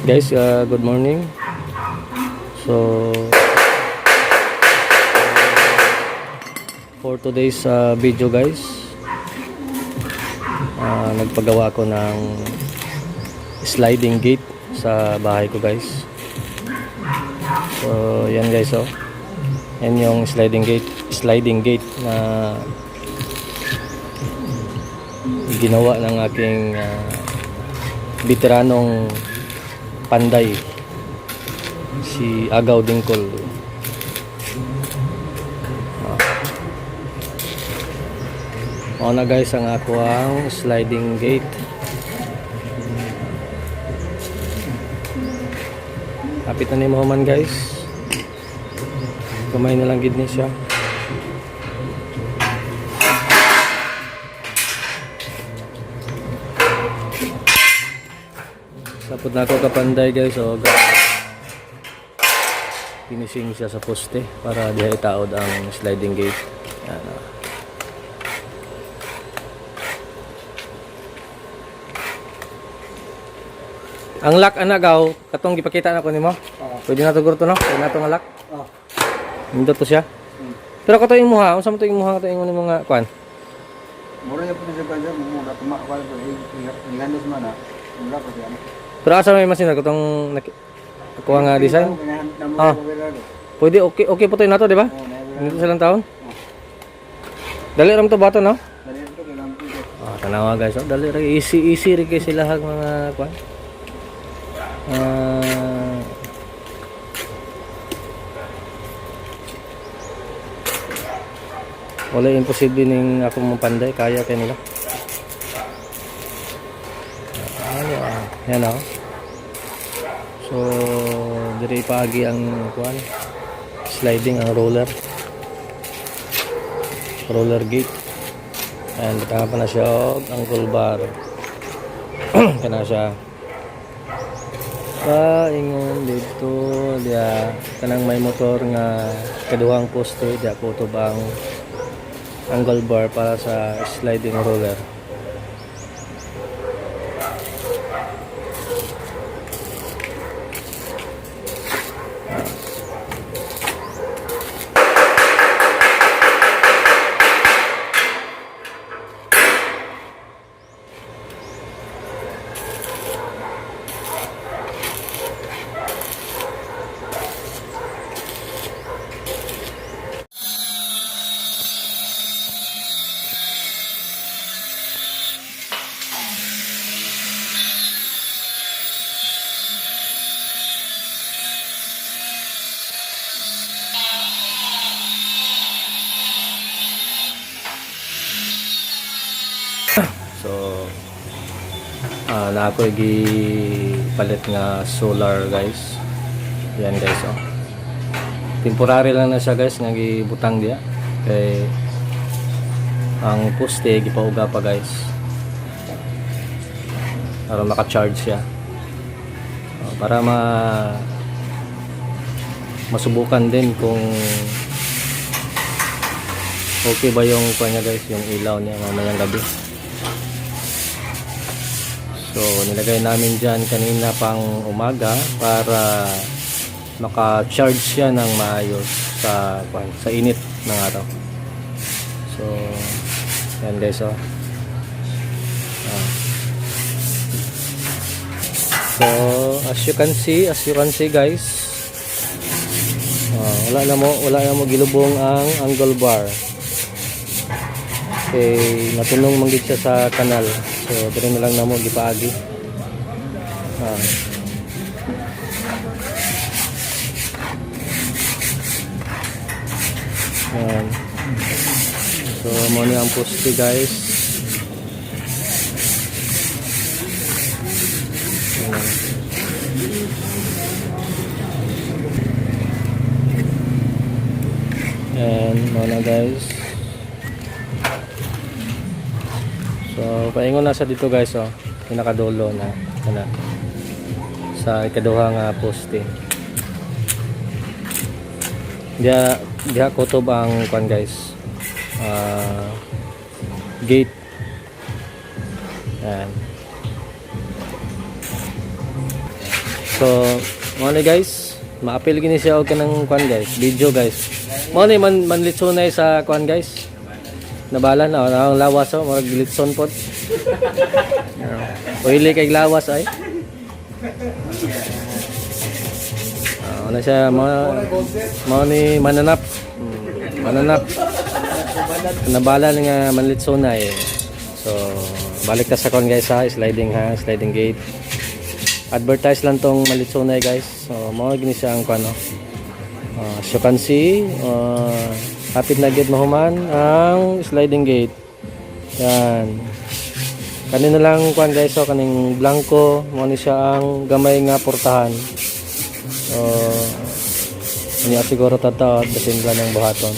Guys, good morning. So for today's video guys, nagpagawa ko ng sliding gate sa bahay ko guys. So yan guys, oh. Yan yung sliding gate na ginawa ng aking veteranong panday, si Agaw Dingkol. Na guys ang ako ang sliding gate. Kapit na ni mo man guys, kamay na lang gid ni siya. Sapod na ako kapanday guys, so finishing siya sa poste para diha itaod ang sliding gate. Yan, ang lock anagaw katong gipakita na ko nimo. Pwede na to gurto no? Pwede na to nga lock. Hindi to siya. Pero kato imuha, unsa mo to imuha kato ingon nimo nga kuan? Mura ya pud sa kanya, mura tuma pa ko inganos man na. Mura pa siya. Pero asa may masina katong kuha nga design? Pwede okay po to nato, di ba? Dito sa lang taon. Dali ram to bato no? Dali to kay lampi. Tanawa guys, dali ra easy ri kay sila hag mga kuan. Wala imposible ning ako mong panday, kaya kay nila. Yan o. So dire paagi ang kuan, sliding ang roller gate, and tama pa na siya og ankle bar. Kana siya ingon dito dia kanang may motor nga kaduhang poste dia ko to bang angle bar para sa sliding roller. So na ako gipalit nga solar guys. Yan guys, oh. Temporary lang na siya guys nga gibutang diya kay ang poste gipauga pa guys para maka-charge siya, para masubukan din kung okay ba yung kanya guys, yung ilaw niya mamayang gabi. So nilagay namin dyan kanina pang umaga para maka-charge siya ng maayos sa init ng araw. So yan guys, oh. So as you can see guys, wala na mo gilubong ang angle bar. Okay, natulong manggid siya sa kanal. So dire na lang namo gipaagi. Yan. So mo ni ang poste guys. Yan mo na guys. So paingon na sa dito guys, oh, pinakadulo na sa ikaduha nga poste. Diha kutob ang kwan guys, gate. Yan. So, mo ni guys, maapil gini siya og kanang kwan guys, video guys. Mo ni manlitsonay sa kwan guys. Nabala na ang lawas oh, mag litson pod. Oily kay lawas ay. Ano siya mo ni mananap. Mananap. Nabala nga manlitsonay. So, balik ta sa kwan guys ha, sliding gate. Advertise lang tong Malitsonay guys. So, mga gini siya ang kano. As you can see, hapit na gate mahuman ang sliding gate. Yan. Kanina lang kwan guys, so kaning blanco, mo ni siya ang gamay nga portahan. So, niya siguro tataw at basin ng buhaton.